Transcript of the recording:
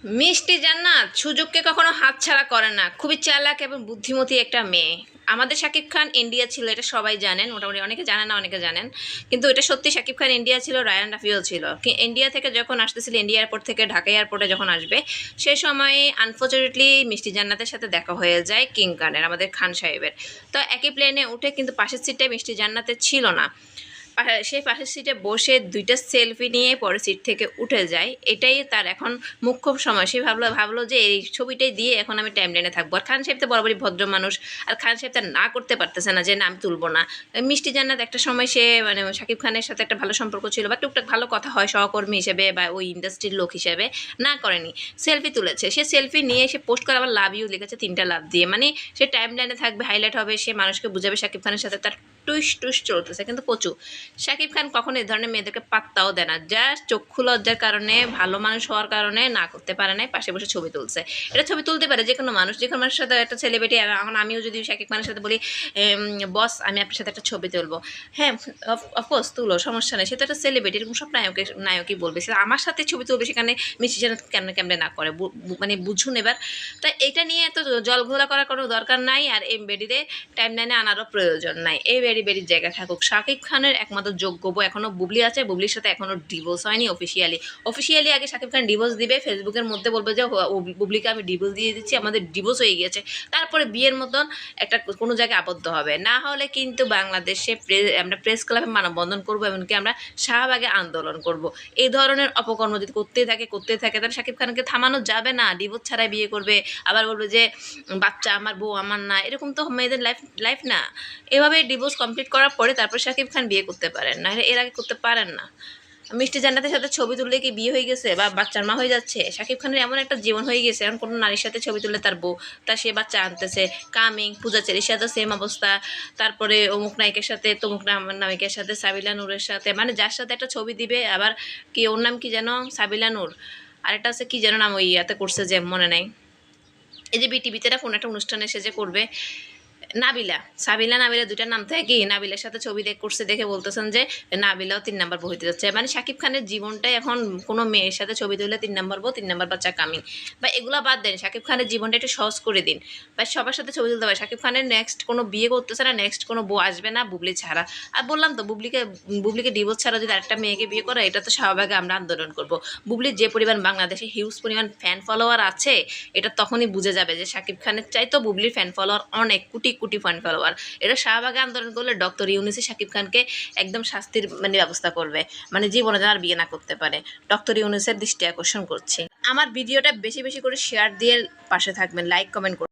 মিষ্টি জান্নাত সুযোগকে কখনো হাতছাড়া করে না, খুবই চালাক এবং বুদ্ধিমতী একটা মেয়ে। আমাদের শাকিব খান ইন্ডিয়া ছিল, এটা সবাই জানেন, মোটামুটি অনেকে জানেন না অনেকে জানেন, কিন্তু এটা সত্যি শাকিব খান ইন্ডিয়া ছিল, রায়ান রাফিও ছিল। ইন্ডিয়া থেকে যখন আসতেছিল, ইন্ডিয়া এয়ারপোর্ট থেকে ঢাকা এয়ারপোর্টে যখন আসবে, সেই সময় আনফর্চুনেটলি মিষ্টি জান্নাতের সাথে দেখা হয়ে যায় কিং খানের, আমাদের খান সাহেবের। তো একই প্লেনে উঠে কিন্তু পাশের সিটে মিষ্টি জান্নাতের ছিল না। সে পাশের সিটে বসে দুইটা সেলফি নিয়ে পরের সিট থেকে উঠে যায়। এটাই তার এখন মুখ্য সময়। সে ভাবলো যে এই ছবিটাই দিয়ে এখন আমি টাইম লাইনে থাকবো। আর খান সাহেব তো বরাবরই ভদ্র মানুষ, আর খান সাহেব তার না করতে পারতেছে না যে না আমি তুলবো না। মিষ্টি জান্নাত একটা সময় সে মানে শাকিব খানের সাথে একটা ভালো সম্পর্ক ছিল বা টুকটাক ভালো কথা হয় সহকর্মী হিসেবে বা ওই ইন্ডাস্ট্রির লোক হিসেবে, না করেনি, সেলফি তুলেছে। সে সেলফি নিয়ে সে পোস্ট করে আবার লাভ ইউ লিখেছে 3টা লাভ দিয়ে, মানে সে টাইম লাইনে থাকবে, হাইলাইট হবে, সে মানুষকে বুঝাবে শাকিব খানের সাথে তার টুইস টুইস চলতেছে। কিন্তু প্রচুর শাকিব খান কখনো এই ধরনের মেয়েদেরকে পাত্তাও দেয় না, জাস্ট চক্ষু লজ্জার কারণে, ভালো মানুষ হওয়ার কারণে না করতে পারে নাই, পাশে বসে ছবি তুলছে। এটা ছবি তুলতে পারে যে কোনো মানুষ, যে কোনো মানুষের সাথে একটা সেলিব্রিটি। এখন আমিও যদি শাকিব খানের সাথে বলি বস আমি আপনার সাথে একটা ছবি তুলবো, হ্যাঁ অফকোর্স তুলো, সমস্যা নেই, সে তো একটা সেলিব্রিটি, এরকম সব নায়কই বলবে। সে আমার সাথে ছবি তুলবে, সেখানে মিষ্টি যেন কেমনে কেমনে না করে, মানে বুঝুন এবার। তাই এটা নিয়ে এত জলঘোলা করার কোনো দরকার নাই, আর এই বেডিতে টাইম লাইনে আনারও প্রয়োজন নাই। এই বেডির জায়গায় থাকুক। শাকিব খানের একমাত্র যোগ্য বউ এখনও বুবলি আছে, বুবলির সাথে এখনও ডিভোর্স হয়নি অফিসিয়ালি আগে শাকিব খান ডিভোর্স দিবে, ফেসবুকের মধ্যে বলবে যে বুবলিকে আমি ডিভোর্স দিয়ে দিচ্ছি, আমাদের ডিভোর্স হয়ে গিয়েছে, তারপরে বিয়ের মতন একটা কোনো জায়গায় আবদ্ধ হবে। না হলে কিন্তু বাংলাদেশে আমরা প্রেস ক্লাবে মানববন্ধন করবো, এমনকি আমরা শাহবাগে আন্দোলন করব। এই ধরনের অপকর্ম যদি করতেই থাকে তাহলে শাকিব খানকে থামানো যাবে না। ডিভোর্স ছাড়াই বিয়ে করবে, আবার বলবে যে বাচ্চা আমার, বউ আমার না, এরকম তো মেয়েদের লাইফ না। এভাবে ডিভোর্স কমপ্লিট করার পরে তারপর শাকিব খান বিয়ে করতে পারেন না, এর আগে করতে পারেন না। মিষ্টি জান্নাতের সাথে ছবি তুললে কি বিয়ে হয়ে গেছে বা বাচ্চার মা হয়ে যাচ্ছে? শাকিব খানের এমন একটা জীবন হয়ে গেছে, এখন কোনো নারীর সাথে ছবি তুললে তার বউ, তার সে বাচ্চা আনতেছে। কামিং, পূজা চেরির সাথে সেম অবস্থা, তারপরে অমুক নায়িকের সাথে তমুক নায়িকের সাথে, সাবিলা নূরের সাথে, মানে যার সাথে একটা ছবি দিবে। আবার কি ওর নাম কি যেন, সাবিলা নূর, আর একটা আছে কি যেন নাম, ওই ইয়াতে করছে যে মনে নাই, এই যে বিটিভিতে না কোনো একটা অনুষ্ঠানে এসে যে করবে, নাবিলা, সাবিলা নাবিলা দুইটার নাম থেকে কি নাবিলার সাথে ছবি করছে দেখে বলতেছেন যে নাবিলাও 3 নাম্বার বউ হইতে যাচ্ছে। মানে শাকিব খানের জীবনটাই এখন কোনো মেয়ের সাথে ছবি তুললে 3 নাম্বার বউ, 3 নাম্বার বাচ্চা কামিং, বা এগুলা বাদ দেন, শাকিব খানের জীবনটা একটু সহজ করে দিন, বা সবার সাথে ছবি তুলতে পারে। শাকিব খানের নেক্সট কোনো বিয়ে করতেছে না, নেক্সট কোনো বউ আসবে না বুবলি ছাড়া। আর বললাম তো, বুবলিকে ডিভোর্স ছাড়া যদি আরেকটা মেয়েকে বিয়ে করে, এটা তো শাহবাগে আমরা আন্দোলন করব। বুবলির যে পরিমাণ বাংলাদেশে হিউজ পরিমাণ ফ্যান ফলোয়ার আছে, এটা তখনই বুঝে যাবে যে শাকিব খানের চাইতো বুবলির ফ্যান ফলোয়ার অনেক, কোটি কোটি ফ্যান ফলোয়ার। এটা শাহবাগে আন্দোলন করলে ডক্টর ইউনুসি শাকিব খানকে একদম শাস্তির মানে ব্যবস্থা করবে, মানে জীবনে যেন আর বিয়ে না করতে পারে। ডক্টর ইউনুসের দৃষ্টি আকর্ষণ করছি। আমার ভিডিওটা বেশি বেশি করে শেয়ার দিয়ে পাশে থাকবেন, লাইক কমেন্ট করবেন।